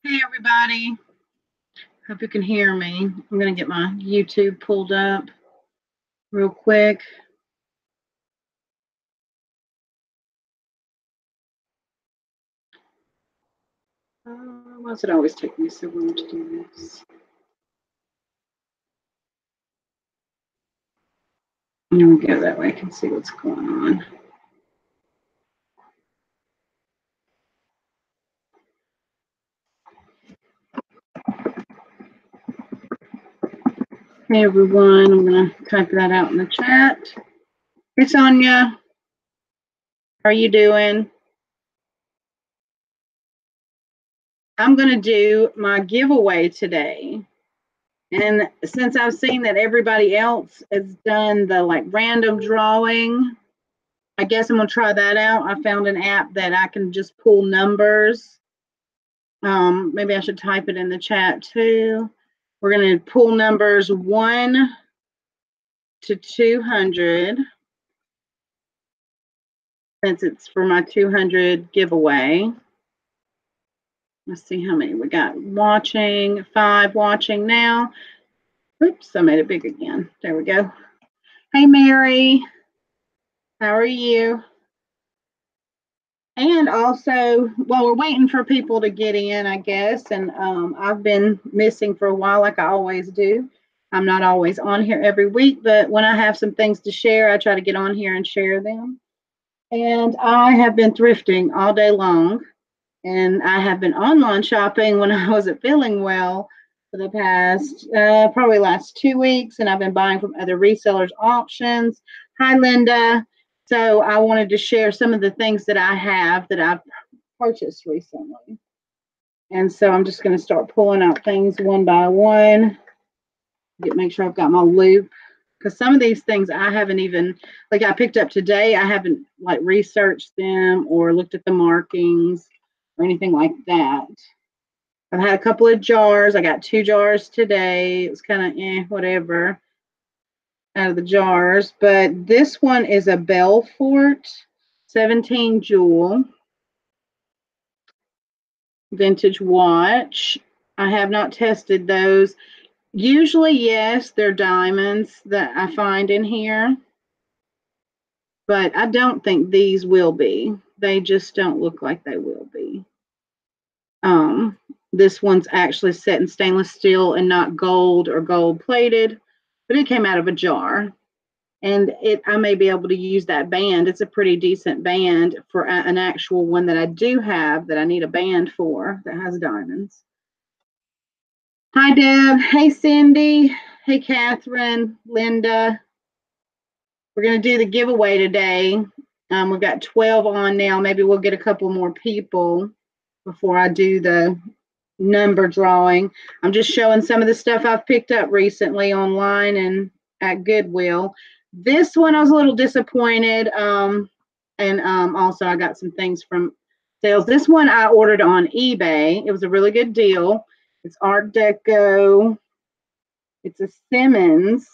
Hey everybody, hope you can hear me. I'm going to get my YouTube pulled up real quick. Why does it always take me so long to do this? There we go, that way I can see what's going on. Hey everyone, I'm going to type that out in the chat. Hey Sonia, how are you doing? I'm going to do my giveaway today. And since I've seen that everybody else has done the random drawing, I guess I'm going to try that out. I found an app that I can just pull numbers. Maybe I should type it in the chat too. We're going to pull numbers 1 to 200 since it's for my 200 giveaway. Let's see how many we got watching. 5 watching now. Oops, I made it big again. There we go. Hey, Mary. How are you? And also, well, we're waiting for people to get in, I guess. And I've been missing for a while, like I always do. I'm not always on here every week, but when I have some things to share, I try to get on here and share them. And I have been thrifting all day long. And I have been online shopping when I wasn't feeling well for the past, probably last 2 weeks. And I've been buying from other resellers' auctions. Hi, Linda. So I wanted to share some of the things that I have that I've purchased recently. And so I'm just going to start pulling out things one by one. Make sure I've got my loop. Because some of these things I haven't even, like I picked up today, I haven't researched them or looked at the markings or anything like that. I've had a couple of jars. I got 2 jars today. It was kind of whatever out of the jars. But this one is a Belfort 17 jewel vintage watch. I have not tested those. Usually, yes, they're diamonds that I find in here. But I don't think these will be. They just don't look like they will be. This one's actually set in stainless steel and not gold or gold plated, but it came out of a jar. And I may be able to use that band. It's a pretty decent band for an actual one that I do have that I need a band for that has diamonds. Hi, Deb. Hey, Cindy. Hey, Catherine, Linda. We're going to do the giveaway today. We've got 12 on now. Maybe we'll get a couple more people before I do the number drawing. I'm just showing some of the stuff I've picked up recently online and at Goodwill. This one I was a little disappointed. And also I got some things from sales. This one I ordered on eBay. It was a really good deal. It's Art Deco. It's a Simmons,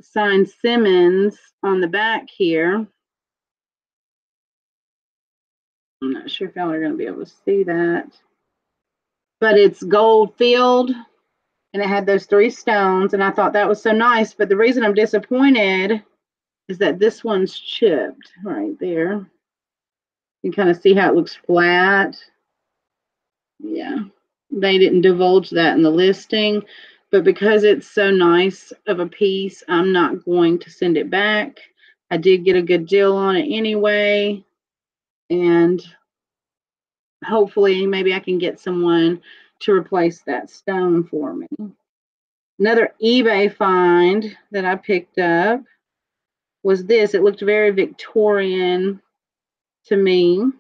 signed Simmons on the back here. I'm not sure if y'all are going to be able to see that. But it's gold filled, and it had those 3 stones, and I thought that was so nice. But the reason I'm disappointed is that this one's chipped right there. You can kind of see how it looks flat. Yeah, they didn't divulge that in the listing, but because it's so nice of a piece, I'm not going to send it back. I did get a good deal on it anyway, and hopefully maybe I can get someone to replace that stone for me. Another eBay find that I picked up was this. It looked very Victorian to me,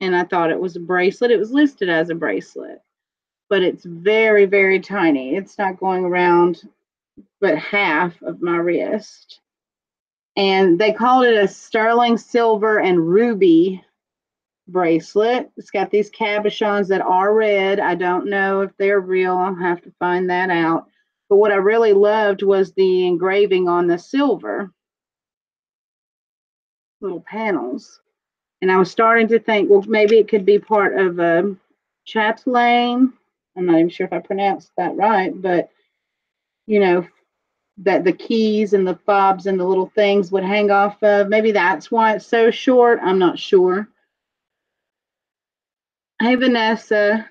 and I thought it was a bracelet. It was listed as a bracelet, but it's very, very tiny. It's not going around but half of my wrist. And they called it a sterling silver and ruby bracelet. It's got these cabochons that are red. I don't know if they're real. I'll have to find that out. But what I really loved was the engraving on the silver little panels. And I was starting to think, well, maybe it could be part of a chatelaine. I'm not even sure if I pronounced that right, but you know, that the keys and the fobs and the little things would hang off of. Maybe that's why it's so short. I'm not sure. Hey, Vanessa.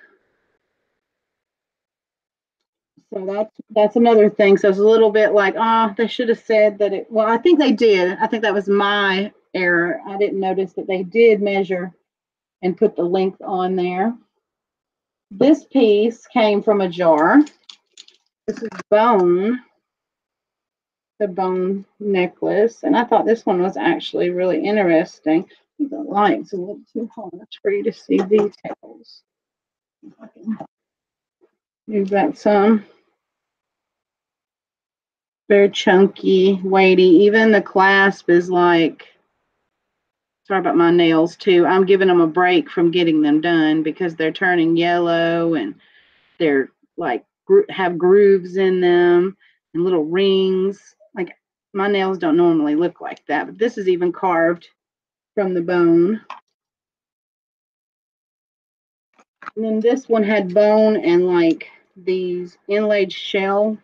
So that's another thing. So it's a little bit like, oh, they should have said that it. Well, I think they did. I think that was my error. I didn't notice that they did measure and put the length on there. This piece came from a jar. This is bone, the bone necklace, and I thought this one was actually really interesting. The light's a little too harsh for you to see details. I can move that some. Very chunky, weighty. Even the clasp is like, sorry about my nails too. I'm giving them a break from getting them done because they're turning yellow and they're like have grooves in them and little rings. Like my nails don't normally look like that, but this is even carved from the bone. And then this one had bone and like these inlaid shell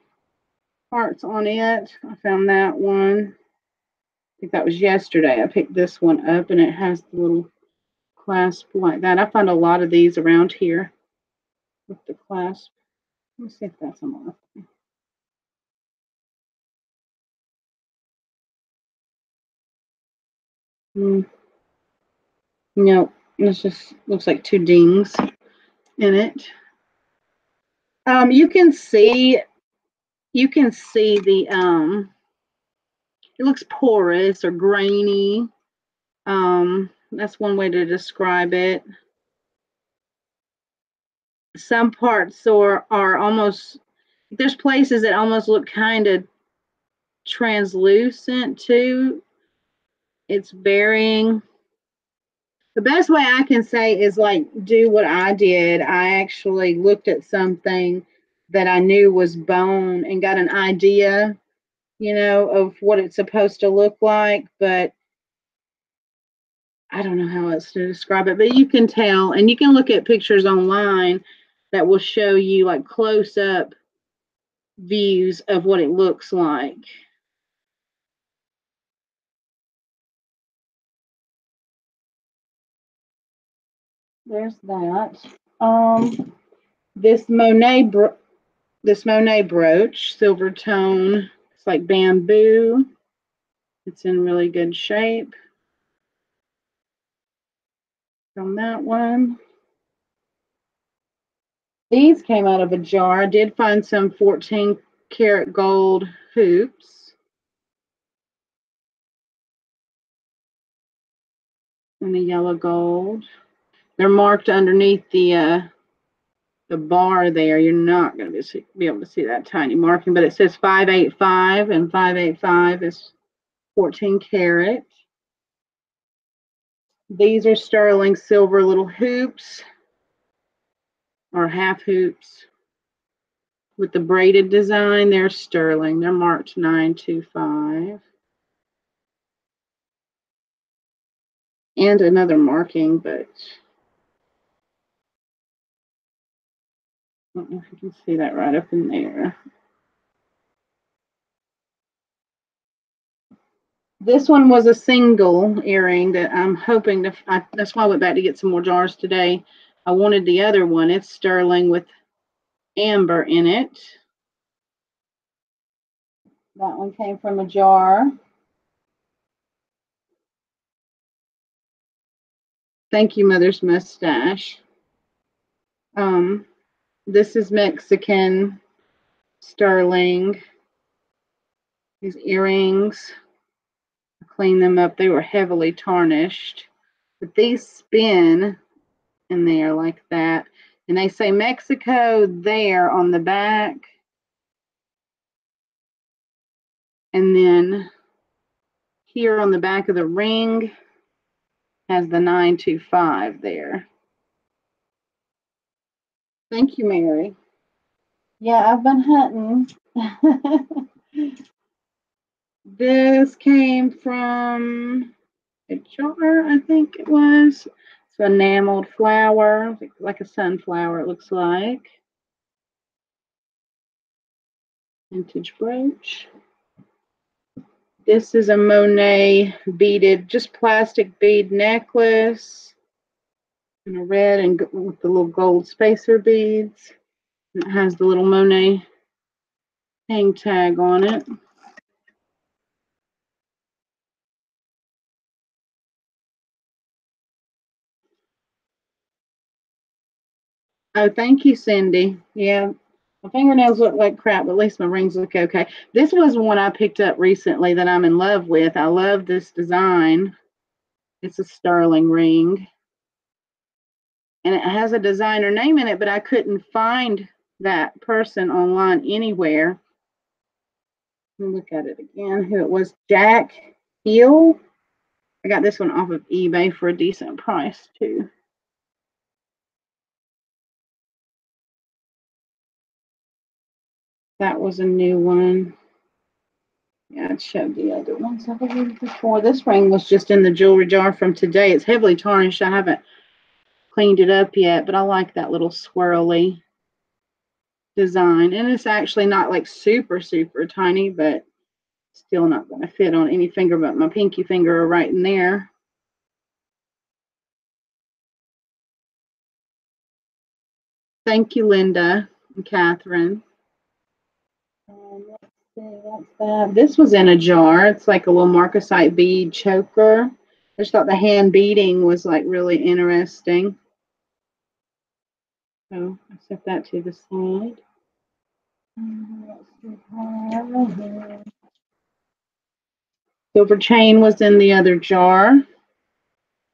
parts on it. I found that one. I think that was yesterday. I picked this one up and it has the little clasp like that. I find a lot of these around here with the clasp. Let me see if that's on my. No, it just looks like two dings in it. You can see the it looks porous or grainy. That's one way to describe it. Some parts are almost, there's places that almost look kind of translucent too. It's varying. The best way I can say is like do what I did. I actually looked at something that I knew was bone and got an idea, of what it's supposed to look like, but I don't know how else to describe it. But you can tell, and you can look at pictures online that will show you like close up views of what it looks like. There's that. This Monet brooch, silver tone. It's like bamboo. It's in really good shape. From that one. These came out of a jar. I did find some 14 karat gold hoops. In the yellow gold. They're marked underneath the bar there. You're not going to be able to see that tiny marking, but it says 585, and 585 is 14 karat. These are sterling silver little hoops or half hoops with the braided design. They're sterling. They're marked 925. And another marking, but I don't know if you can see that right up in there. This one was a single earring that I'm hoping to, that's why I went back to get some more jars today. I wanted the other one. It's sterling with amber in it. That one came from a jar. Thank you, Mother's Mustache. This is Mexican sterling. These earrings, I cleaned them up. They were heavily tarnished, but these spin in there like that. And they say Mexico there on the back. And then here on the back of the ring has the 925 there. Thank you, Mary. Yeah, I've been hunting. This came from a jar, I think it was. It's enameled flower, like a sunflower, it looks like. Vintage brooch. This is a Monet beaded, just plastic bead necklace. In a red and with the little gold spacer beads. And it has the little Monet hang tag on it. Oh, thank you, Cindy. Yeah, my fingernails look like crap, but at least my rings look okay. This was one I picked up recently that I'm in love with. I love this design. It's a sterling ring. And it has a designer name in it, but I couldn't find that person online anywhere. Let me look at it again. Who it was? Jack Hill. I got this one off of eBay for a decent price too. That was a new one. Yeah, it showed the other ones I believe before. This ring was just in the jewelry jar from today. It's heavily tarnished. I haven't cleaned it up yet, but I like that little swirly design. And it's actually not like super, super tiny, but still not going to fit on any finger but my pinky finger right in there. Thank you, Linda and Catherine. Let's see, that's that. This was in a jar. It's like a little marcasite bead choker. I just thought the hand beading was like really interesting. So I set that to the side. Silver chain was in the other jar.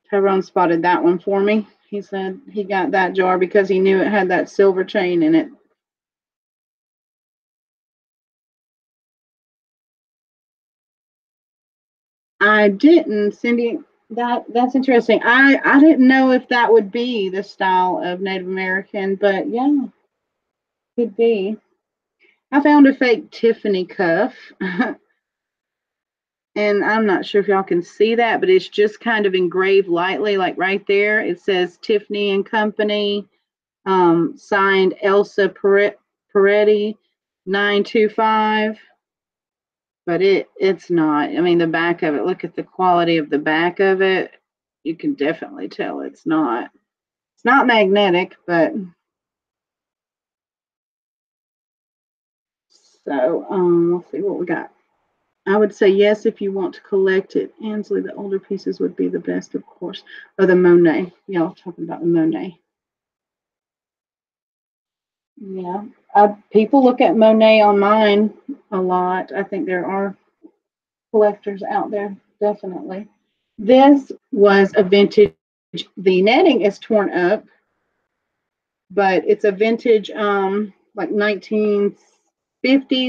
Tyrone spotted that one for me. He said he got that jar because he knew it had that silver chain in it. I didn't, Cindy. That's interesting. I didn't know if that would be the style of Native American, but yeah, could be. I found a fake Tiffany cuff, and I'm not sure if y'all can see that, but it's just kind of engraved lightly, like right there. It says Tiffany and Company, signed Elsa Peretti 925. But it's not. I mean, the back of it. Look at the quality of the back of it. You can definitely tell it's not. It's not magnetic, but so let's see what we got. I would say yes if you want to collect it. Ansley, the older pieces would be the best, of course. Or the Monet. Y'all talking about the Monet. Yeah. People look at Monet on mine a lot. I think there are collectors out there, definitely. This was a vintage. The netting is torn up, but it's a vintage, like 1950s.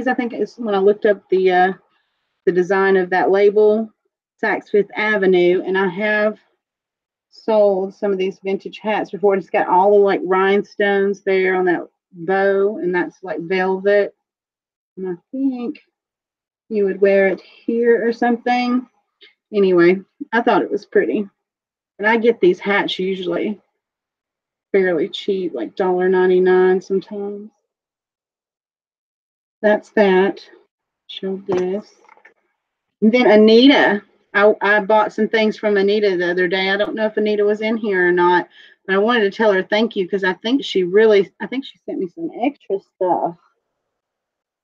I think it's when I looked up the design of that label, Saks Fifth Avenue, and I have sold some of these vintage hats before. It's got all the like rhinestones there on that bow, and that's like velvet. And I think you would wear it here or something. Anyway, I thought it was pretty. And I get these hats usually fairly cheap, like $1.99 sometimes. That's that. Show this. And then Anita. I bought some things from Anita the other day. I don't know if Anita was in here or not, but I wanted to tell her thank you because I think she sent me some extra stuff.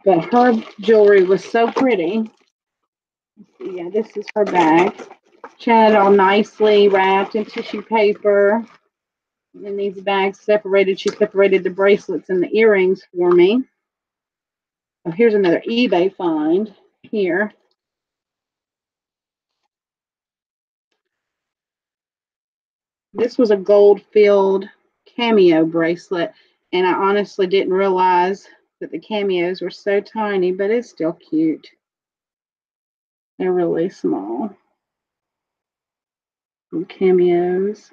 But her jewelry was so pretty. Yeah, this is her bag. She had it all nicely wrapped in tissue paper. In these bags separated. She separated the bracelets and the earrings for me. Oh, here's another eBay find here. This was a gold filled cameo bracelet, and I honestly didn't realize that the cameos were so tiny, but it's still cute. They're really small. Little cameos.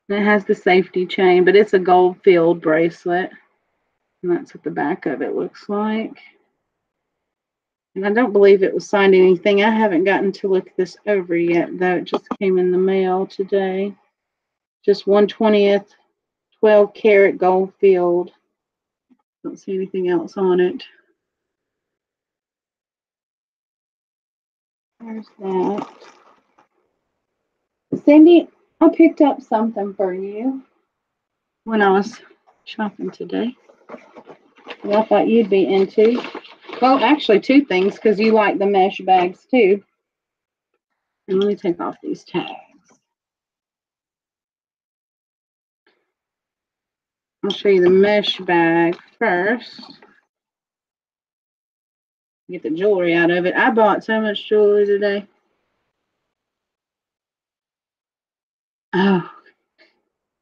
And it has the safety chain, but it's a gold filled bracelet. And that's what the back of it looks like. And I don't believe it was signed anything. I haven't gotten to look this over yet, though. It just came in the mail today. Just 1/20th, 12 karat gold field. Don't see anything else on it. There's that. Cindy, I picked up something for you when I was shopping today that I thought you'd be into. Well, actually, two things because you like the mesh bags too. And let me take off these tags. I'll show you the mesh bag first. Get the jewelry out of it. I bought so much jewelry today. Oh,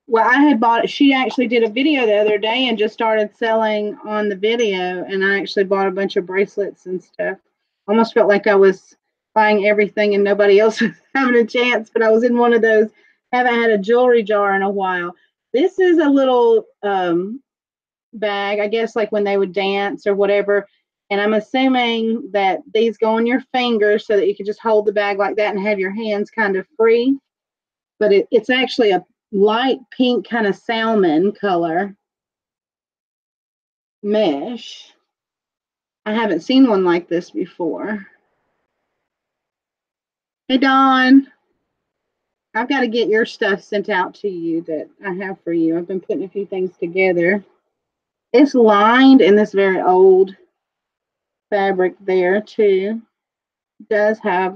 well, I had bought it. She actually did a video the other day and just started selling on the video. And I actually bought a bunch of bracelets and stuff. Almost felt like I was buying everything and nobody else was having a chance. But I was in one of those, haven't had a jewelry jar in a while. This is a little bag, I guess, like when they would dance or whatever. And I'm assuming that these go on your fingers so that you can just hold the bag like that and have your hands kind of free. But it's actually a light pink kind of salmon color mesh. I haven't seen one like this before. Hey, Dawn. I've got to get your stuff sent out to you that I have for you. I've been putting a few things together. It's lined in this very old fabric there too. It does have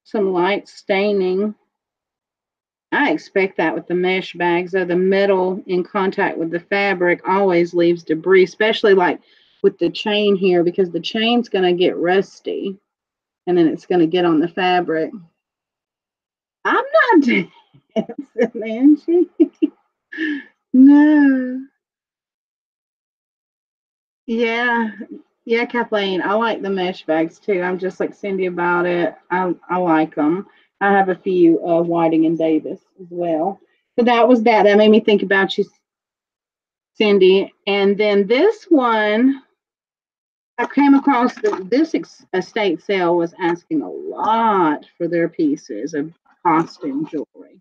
some light staining. I expect that with the mesh bags, though the metal in contact with the fabric always leaves debris, especially like with the chain here, because the chain's going to get rusty and then it's going to get on the fabric. I'm not dancing, Angie. No. Yeah. Yeah, Kathleen, I like the mesh bags too. I'm just like Cindy about it. I like them. I have a few of Whiting and Davis as well. So that was that. That made me think about you, Cindy. And then this one, I came across this estate sale was asking a lot for their pieces of costume jewelry.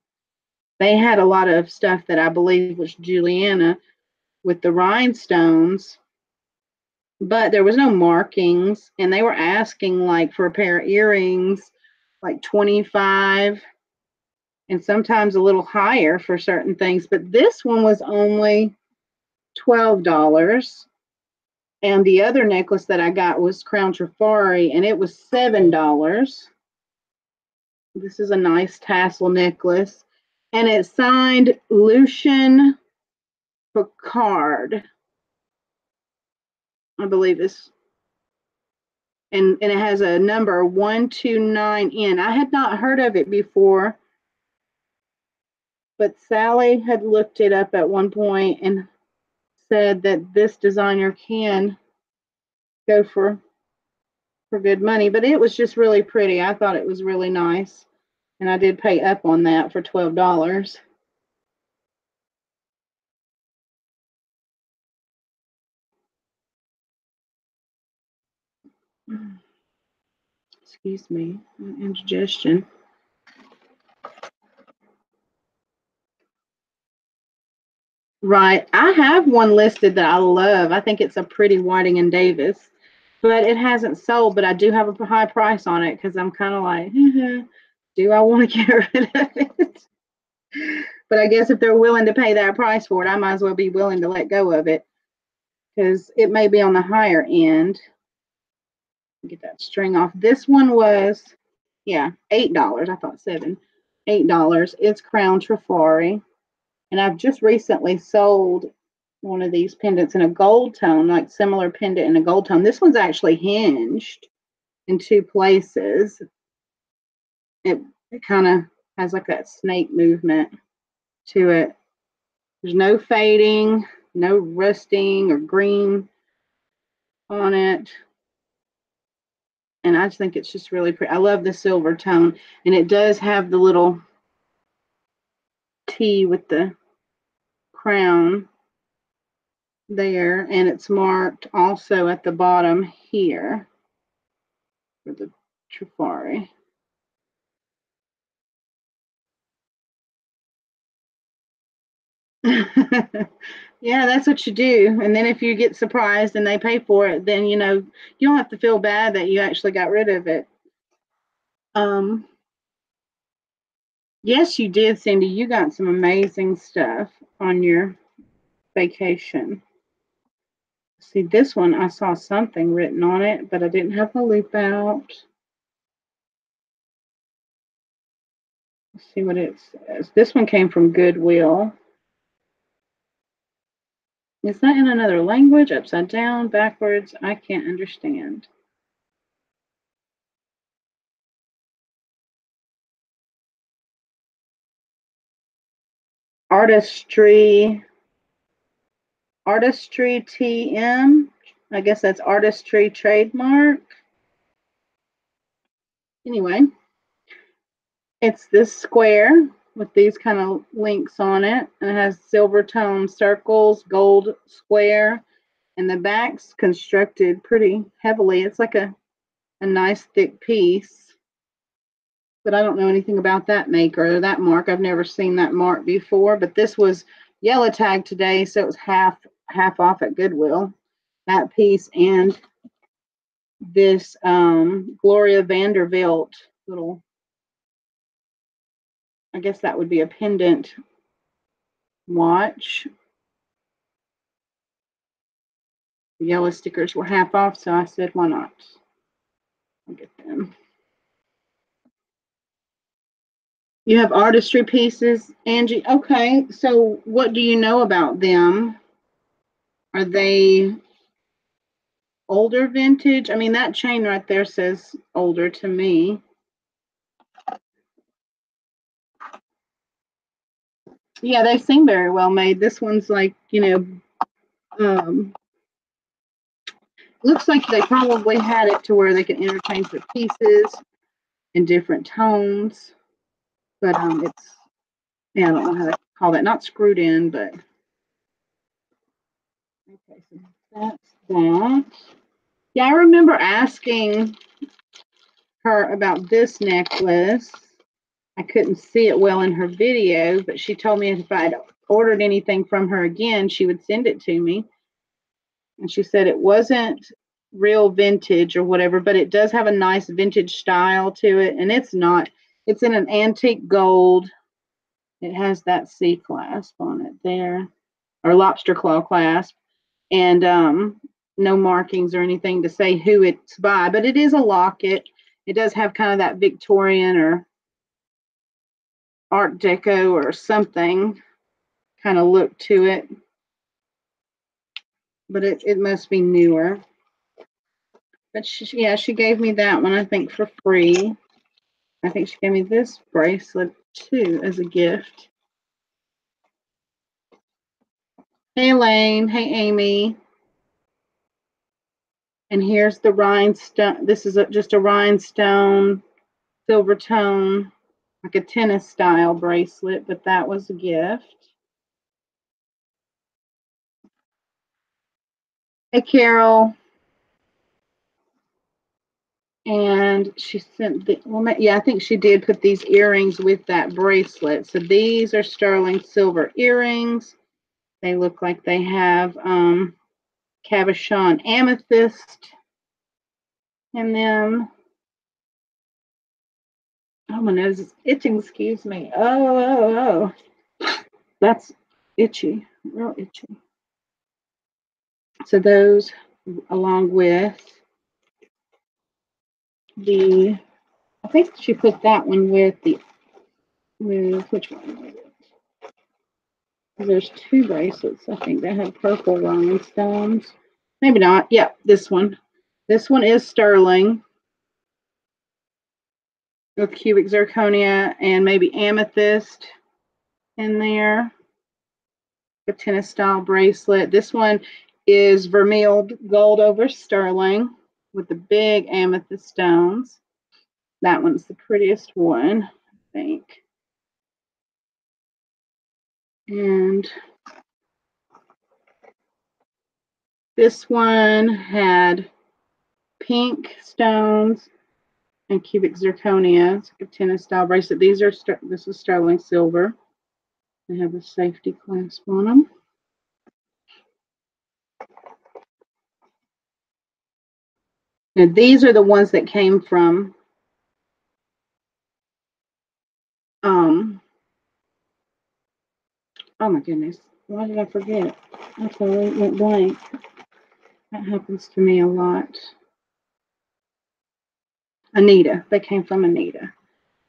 They had a lot of stuff that I believe was Juliana with the rhinestones, but there was no markings, and they were asking like for a pair of earrings, like 25, and sometimes a little higher for certain things. But this one was only $12. And the other necklace that I got was Crown Trifari, and it was $7. This is a nice tassel necklace, and it's signed Lucian Picard, I believe this, and it has a number 129N. I had not heard of it before, but Sally had looked it up at one point and said that this designer can go for good money, but it was just really pretty. I thought it was really nice. And I did pay up on that for $12. Excuse me, indigestion. Right. I have one listed that I love. I think it's a pretty Whiting and Davis, but it hasn't sold. But I do have a high price on it because I'm kind of like, do I want to get rid of it? But I guess if they're willing to pay that price for it, I might as well be willing to let go of it because it may be on the higher end. Get that string off. This one was, yeah, $8. I thought $7. $8. It's Crown Trifari. And I've just recently sold one of these pendants in a gold tone, like similar pendant in a gold tone. This one's actually hinged in two places. It kind of has like that snake movement to it. There's no fading, no rusting or green on it. And I just think it's just really pretty. I love the silver tone. And it does have the little T with the crown there. And it's marked also at the bottom here for the Trifari. Yeah, that's what you do. And then if you get surprised and they pay for it, then you don't have to feel bad that you actually got rid of it. Um, yes, you did, Cindy. You got some amazing stuff on your vacation. See, this one I saw something written on it, but I didn't have the loop out. Let's see what it says. This one came from Goodwill. Is that in another language? Upside down, backwards? I can't understand. Artistry TM. I guess that's artistry trademark. Anyway, it's this square with these kind of links on it. And it has silver tone circles, gold square, and the back's constructed pretty heavily. It's like a nice thick piece. But I don't know anything about that maker or that mark. I've never seen that mark before. But this was yellow tag today, so it was half off at Goodwill. That piece and this Gloria Vanderbilt little, I guess that would be a pendant watch. The yellow stickers were half off, so I said, why not? I'll get them. You have artistry pieces, Angie. Okay, so what do you know about them? Are they older vintage? I mean, that chain right there says older to me. Yeah, they seem very well made. This one's like, looks like they probably had it to where they can interchange the pieces in different tones. But it's, yeah, I don't know how to call that. Not screwed in, but okay, so that's that. Yeah, I remember asking her about this necklace. I couldn't see it well in her video, but she told me if I'd ordered anything from her again, she would send it to me. And she said it wasn't real vintage or whatever, but it does have a nice vintage style to it. And it's not, it's in an antique gold. It has that C clasp on it there, or lobster claw clasp, and no markings or anything to say who it's by, but it is a locket. It does have kind of that Victorian or Art Deco or something kind of look to it, but it must be newer. But she gave me that one, I think, for free. I think she gave me this bracelet too as a gift. Hey, Elaine. Hey, Amy. And here's the rhinestone. This is just a rhinestone silver tone, like a tennis style bracelet, but that was a gift. Hey, Carol. And she sent the, well, yeah, I think she did put these earrings with that bracelet. So these are sterling silver earrings. They look like they have cabochon amethyst in them. Oh, my nose is itching, excuse me. Oh. That's itchy, real itchy. So those, along with the, I think she put that one with which one was it? There's two bracelets, I think, that have purple rhinestones. Maybe not. Yeah, this one. This one is sterling with cubic zirconia and maybe amethyst in there. A tennis style bracelet. This one is vermilled gold over sterling with the big amethyst stones. That one's the prettiest one, I think. And this one had pink stones and cubic zirconia. It's like a tennis style bracelet. This is sterling silver. They have a safety clasp on them. Now, these are the ones that came from oh my goodness. Why did I forget? I totally went blank. That happens to me a lot. Anita. They came from Anita.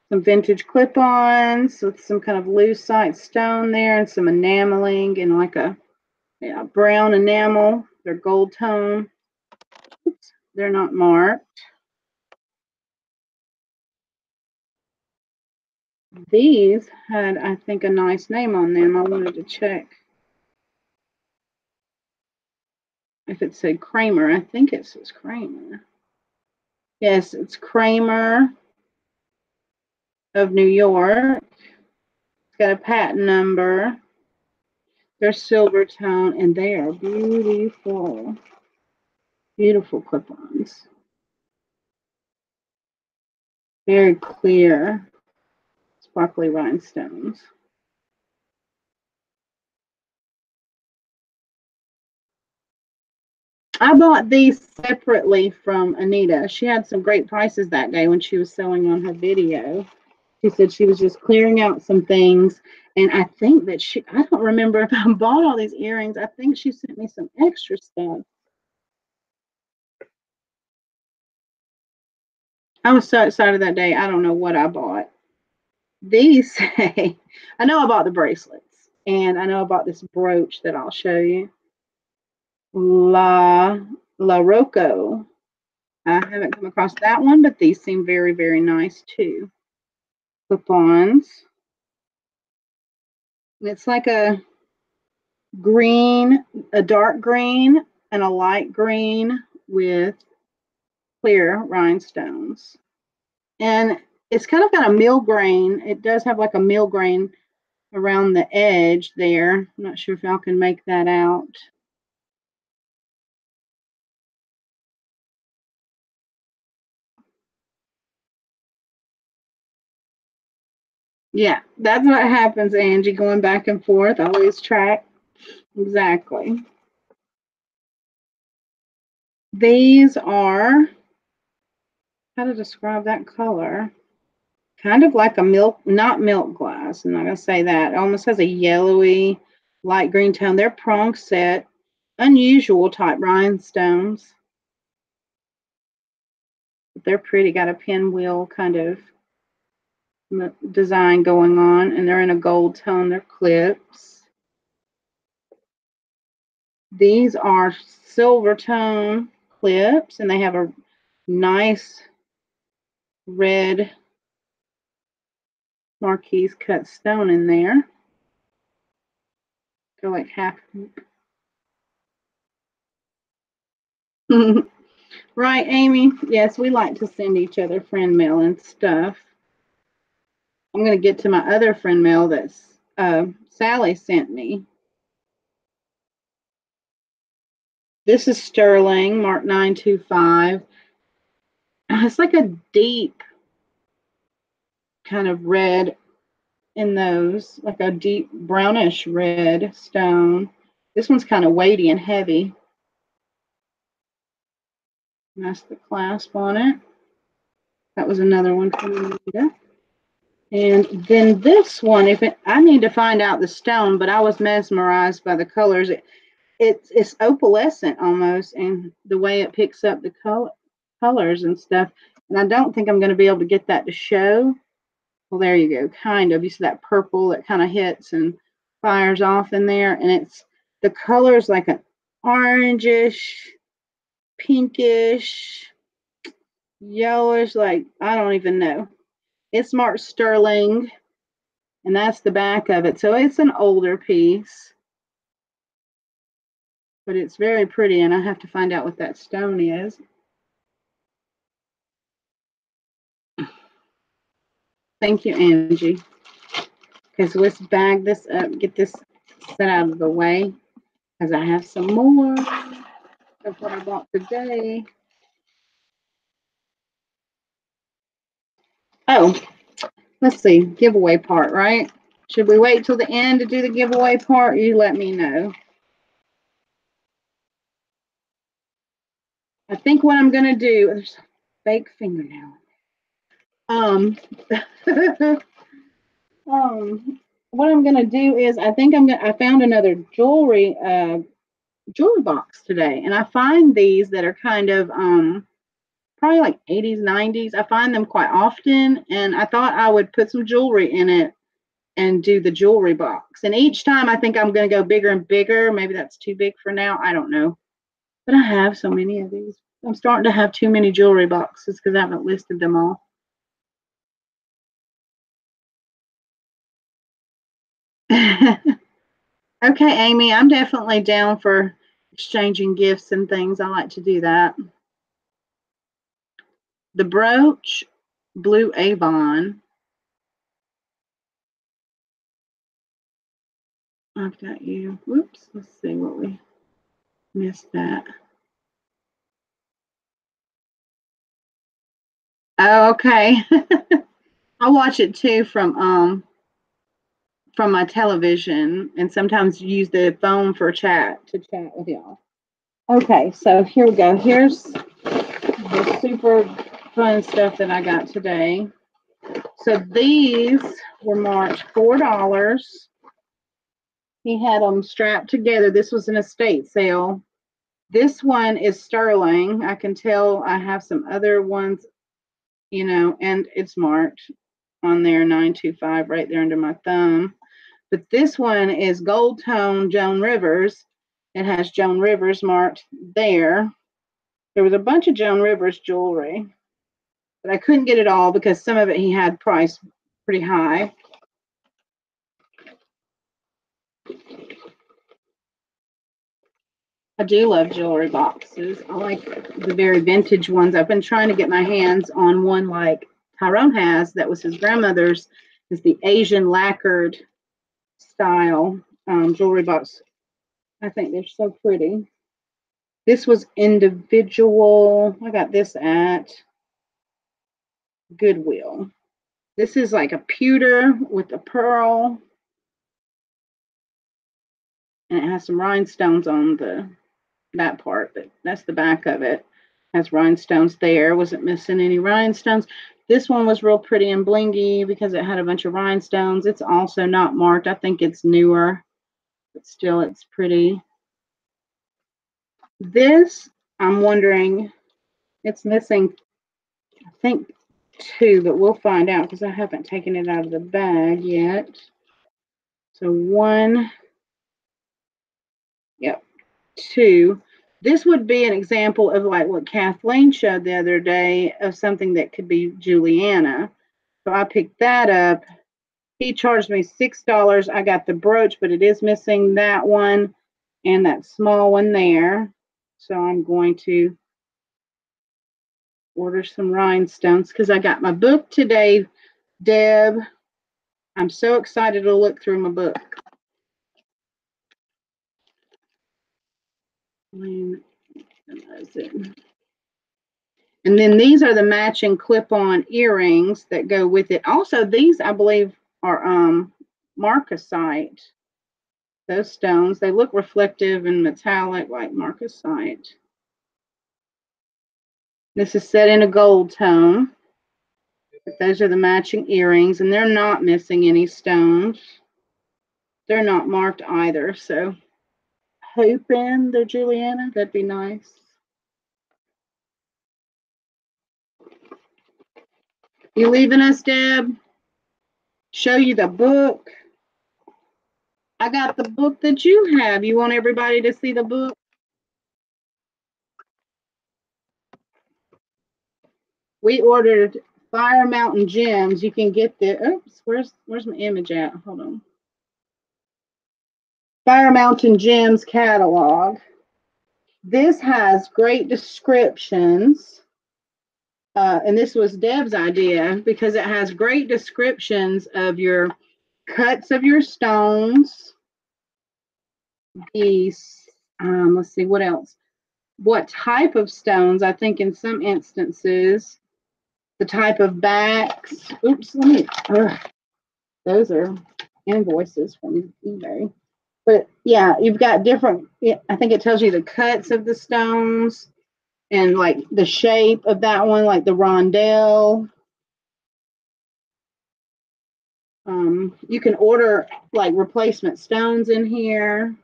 Some vintage clip-ons with some kind of lucite stone there and some enameling and like a brown enamel. They're gold tone. Oops, they're not marked. These had, I think, a nice name on them. I wanted to check if it said Kramer. I think it says Kramer. Yes, it's Kramer of New York. It's got a patent number. They're silver tone and they are beautiful. Beautiful clip-ons. Very clear, sparkly rhinestones. I bought these separately from Anita. She had some great prices that day when she was selling on her video. She said she was just clearing out some things. And I think that I don't remember if I bought all these earrings. I think she sent me some extra stuff. I was so excited that day. I don't know what I bought. These say, I know I bought the bracelets. And I know I bought this brooch that I'll show you. La Rocco. I haven't come across that one, but these seem very, very nice too. Clip-ons. It's like a green, a dark green, and a light green with clear rhinestones. And it's kind of got a mill grain. It does have like a mill grain around the edge there. I'm not sure if y'all can make that out. Yeah, that's what happens, Angie, going back and forth. I lose track. Exactly. These are, how to describe that color? Kind of like a milk, not milk glass. I'm not going to say that. It almost has a yellowy, light green tone. They're prong set, unusual type rhinestones. But they're pretty. Got a pinwheel kind of design going on, and they're in a gold tone. They're clips. These are silver tone clips, and they have a nice red Marquise cut stone in there. Go like half. Right, Amy? Yes, we like to send each other friend mail and stuff. I'm going to get to my other friend mail that's Sally sent me. This is sterling, mark 925. It's like a deep kind of red in those, like a deep brownish red stone. This one's kind of weighty and heavy. And that's the clasp on it. That was another one from Anita. And then this one, I need to find out the stone, but I was mesmerized by the colors. It's opalescent almost, and the way it picks up the colors and stuff. And I don't think I'm going to be able to get that to show. Well, there you go, kind of. You see that purple that kind of hits and fires off in there, and the color's like an orangish, pinkish, yellowish, like I don't even know. It's marked sterling, and that's the back of it. So it's an older piece, but it's very pretty, and I have to find out what that stone is. Thank you, Angie. Okay, so let's bag this up, get this set out of the way, because I have some more of what I bought today. Oh, let's see, giveaway part, right? Should we wait till the end to do the giveaway part? You let me know. I think what I'm gonna do, there's a fake fingernail. What I'm gonna do is I found another jewelry box today, and I find these that are kind of probably like 80s, 90s. I find them quite often, and I thought I would put some jewelry in it and do the jewelry box. And each time I think I'm going to go bigger and bigger. Maybe that's too big for now. I don't know. But I have so many of these. I'm starting to have too many jewelry boxes because I haven't listed them all. Okay, Amy, I'm definitely down for exchanging gifts and things. I like to do that. The brooch, Blue Avon. I've got you. Whoops, let's see what we missed that. Oh, okay. I watch it too from my television, and sometimes use the phone for chat to chat with y'all. Okay, so here we go. Here's the super fun stuff that I got today. So these were marked $4. He had them strapped together. This was an estate sale. This one is sterling. I can tell I have some other ones, and it's marked on there 925 right there under my thumb. But this one is gold tone Joan Rivers. It has Joan Rivers marked there. There was a bunch of Joan Rivers jewelry, but I couldn't get it all because some of it he had priced pretty high. I do love jewelry boxes. I like the very vintage ones. I've been trying to get my hands on one like Tyrone has that was his grandmother's. It's the Asian lacquered style jewelry box. I think they're so pretty. This was individual. I got this at Goodwill. This is like a pewter with a pearl. And it has some rhinestones on that part, but that's the back of it. Has rhinestones there. Wasn't missing any rhinestones. This one was real pretty and blingy because it had a bunch of rhinestones. It's also not marked. I think it's newer, but still it's pretty. This, I'm wondering, it's missing, I think, 2, but we'll find out because I haven't taken it out of the bag yet. So 1, yep, 2. This would be an example of like what Kathleen showed the other day of something that could be Juliana. So I picked that up. He charged me $6. I got the brooch, but it is missing that one and that small one there. So I'm going to order some rhinestones because I got my book today, Deb. I'm so excited to look through my book. And then these are the matching clip-on earrings that go with it. Also, these, I believe, are marcasite. Those stones, they look reflective and metallic like marcasite. This is set in a gold tone. But those are the matching earrings, and they're not missing any stones. They're not marked either, so hoping they're Juliana. That'd be nice. You leaving us, Deb? Show you the book. I got the book that you have. You want everybody to see the book? We ordered Fire Mountain Gems. You can get the, oops, where's my image at? Hold on. Fire Mountain Gems catalog. This has great descriptions. And this was Deb's idea because it has great descriptions of your cuts of your stones. These, let's see, what else? What type of stones? I think in some instances, the type of backs. Oops, those are invoices from eBay. But yeah, you've got different, I think it tells you the cuts of the stones and like the shape of that one, like the rondelle. You can order like replacement stones in here.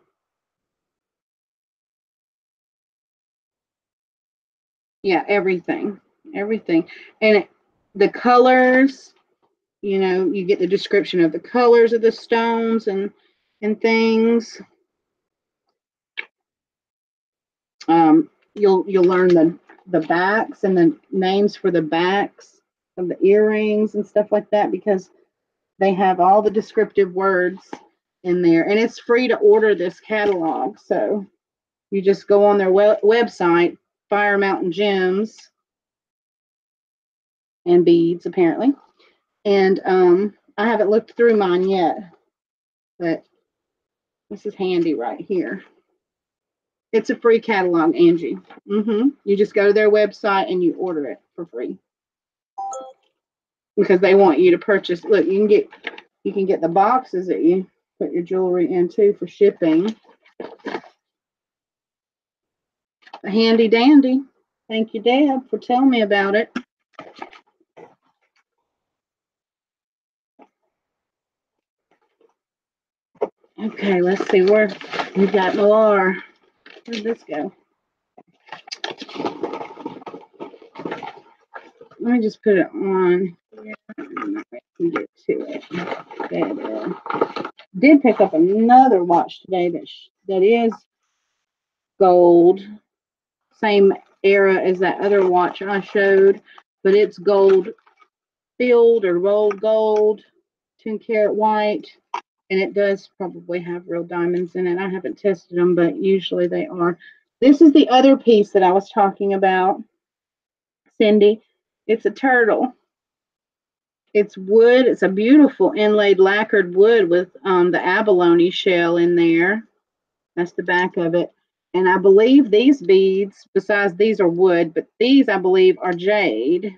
Yeah, everything, everything. And the colors, you get the description of the colors of the stones and things. You'll learn the backs and the names for the backs of the earrings and stuff like that, because they have all the descriptive words in there, and it's free to order this catalog. So you just go on their website, Fire Mountain Gems and Beads, apparently. And I haven't looked through mine yet, but this is handy right here. It's a free catalog, Angie. You just go to their website and you order it for free, because they want you to purchase. Look, you can get the boxes that you put your jewelry into for shipping. Handy dandy. Thank you, Deb, for telling me about it. Okay, let's see where we've got more. Where'd this go? Let me just put it on here and I can get to it. There. Did pick up another watch today that is gold, same era as that other watch I showed, but it's gold filled or rolled gold, 10-karat white, and it does probably have real diamonds in it. I haven't tested them, but usually they are. This is the other piece that I was talking about, Cindy. It's a turtle. It's wood. It's a beautiful inlaid lacquered wood with the abalone shell in there. That's the back of it. And I believe these beads, besides these are wood, but these I believe are jade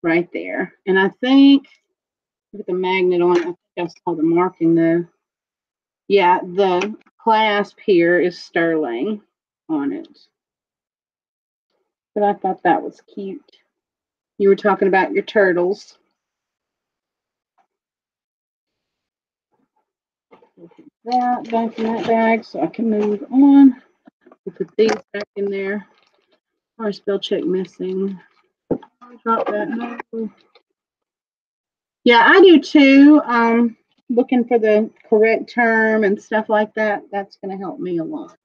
right there. And I think, look at the magnet on it. I think I saw the marking though. Yeah, the clasp here is sterling on it. But I thought that was cute. You were talking about your turtles. That back in that bag so I can move on. We'll put these back in there. Or spell check missing. Drop that. No. Yeah, I do too. Looking for the correct term and stuff like that. That's going to help me a lot.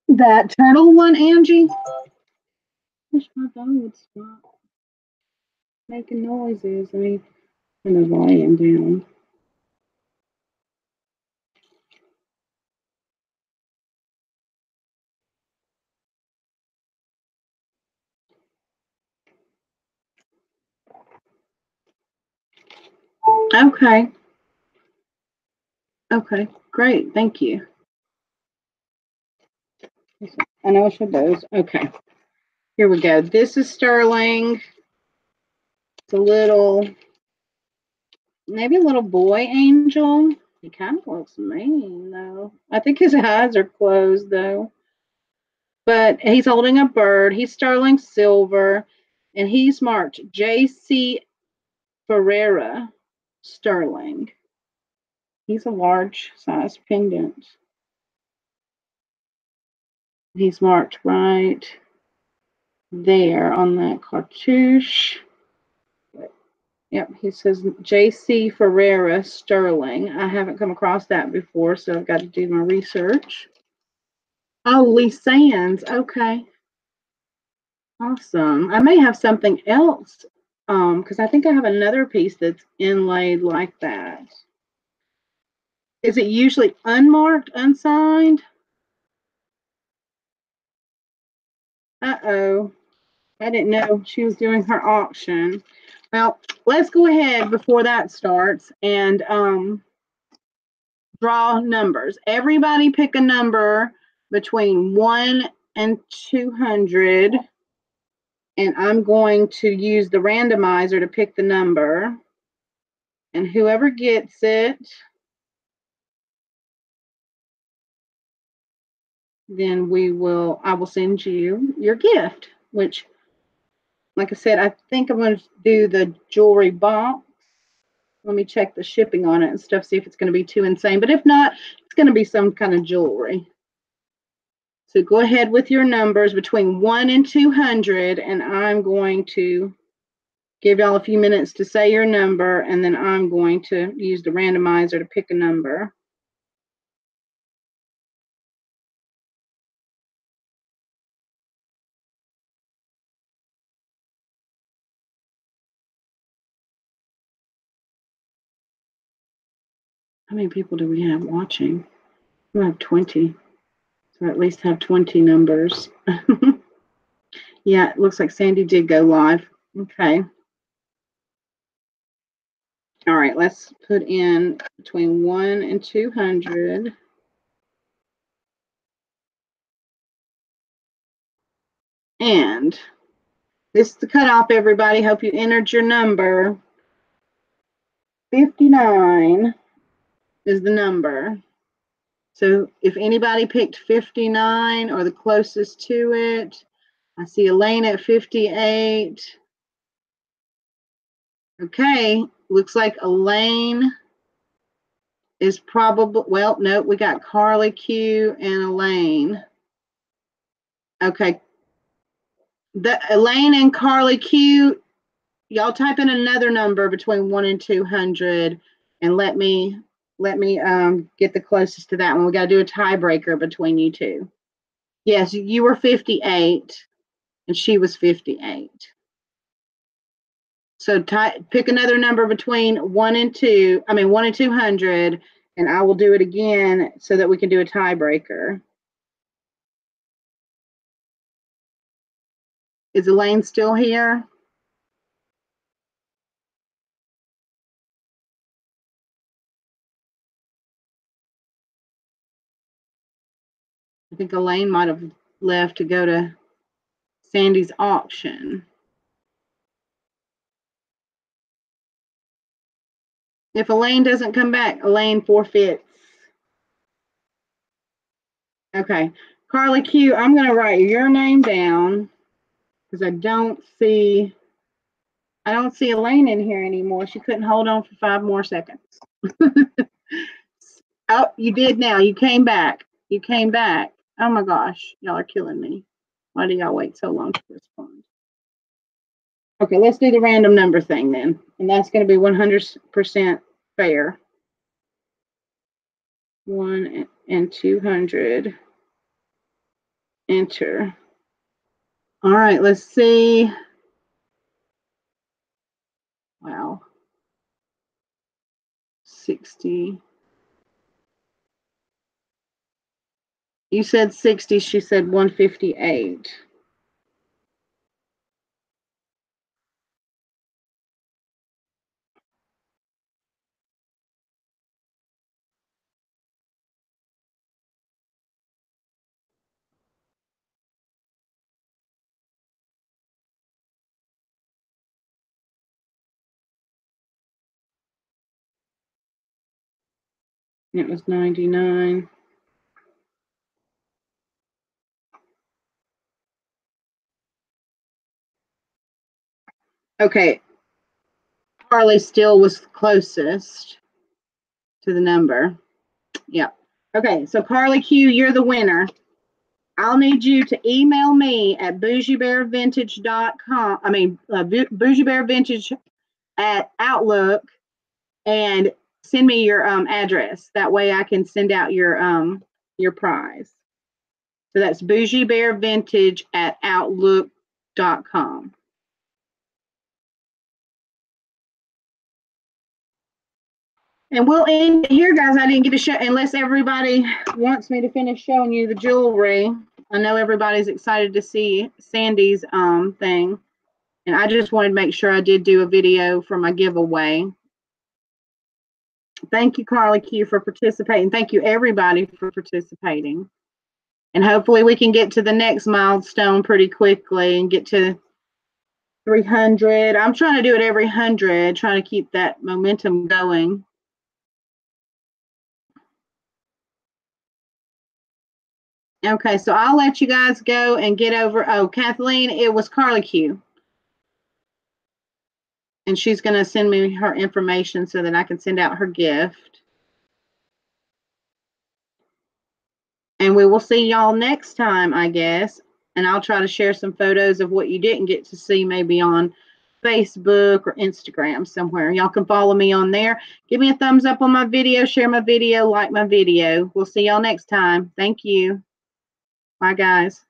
That turtle one, Angie. Wish my dog would stop making noises. Let me turn the volume down. Okay. Okay, great. Thank you. I know I should those. Okay. Here we go. This is sterling. It's a little, maybe a little boy angel. He kind of looks mean, though. I think his eyes are closed, though. But he's holding a bird. He's sterling silver, and he's marked J.C. Ferreira sterling. He's a large size pendant. He's marked right there on that cartouche. Yep, he says J.C. Ferreira sterling. I haven't come across that before, so I've got to do my research. Oh, Lee Sands. Okay. Awesome. I may have something else, because I think I have another piece that's inlaid like that. Is it usually unmarked, unsigned? Uh-oh. I didn't know she was doing her auction. Well, let's go ahead before that starts and draw numbers. Everybody pick a number between 1 and 200. And I'm going to use the randomizer to pick the number. And whoever gets it, then I will send you your gift, which, like I said, I think I'm going to do the jewelry box. Let me check the shipping on it and stuff, see if it's going to be too insane. But if not, it's going to be some kind of jewelry. So go ahead with your numbers between 1 and 200, and I'm going to give y'all a few minutes to say your number, and then I'm going to use the randomizer to pick a number. How many people do we have watching? We have 20. So at least have 20 numbers. Yeah, it looks like Sandy did go live. Okay. All right, let's put in between 1 and 200. And this is the cutoff, everybody. Hope you entered your number. 59 is the number. So if anybody picked 59 or the closest to it, I see Elaine at 58. Okay, looks like Elaine is probably, well, no, we got Carly Q and Elaine. Okay. The Elaine and Carly Q, y'all type in another number between 1 and 200 and let me get the closest to that one. We got to do a tiebreaker between you two. Yes, you were 58 and she was 58. So pick another number between 1 and 200, and I will do it again so that we can do a tiebreaker. Is Elaine still here? I think Elaine might have left to go to Sandy's auction. If Elaine doesn't come back, Elaine forfeits. Okay. Carly Q, I'm going to write your name down because I don't see Elaine in here anymore. She couldn't hold on for 5 more seconds. Oh, you did now. You came back. You came back. Oh my gosh. Y'all are killing me. Why do y'all wait so long to respond? Okay, let's do the random number thing then. And that's going to be 100% fair. 1 and 200. Enter. All right, let's see. Wow. 60. You said 60, she said 158. It was 99. Okay. Carly still was closest to the number. Yeah. Okay, so Carly Q, you're the winner. I'll need you to email me at bougiebearvintage.com. bougiebearvintage at Outlook, and send me your address. That way I can send out your prize. So that's bougiebearvintage at Outlook.com. And we'll end here, guys. I didn't get to show, unless everybody wants me to finish showing you the jewelry. I know everybody's excited to see Sandy's thing. And I just wanted to make sure I did do a video for my giveaway. Thank you, Carly Q, for participating. Thank you, everybody, for participating. And hopefully we can get to the next milestone pretty quickly and get to 300. I'm trying to do it every 100, trying to keep that momentum going. Okay, so I'll let you guys go and get over. Oh, Kathleen, it was Carly Q. And she's going to send me her information so that I can send out her gift. And we will see y'all next time, I guess. And I'll try to share some photos of what you didn't get to see, maybe on Facebook or Instagram somewhere. Y'all can follow me on there. Give me a thumbs up on my video, share my video, like my video. We'll see y'all next time. Thank you. Bye, guys.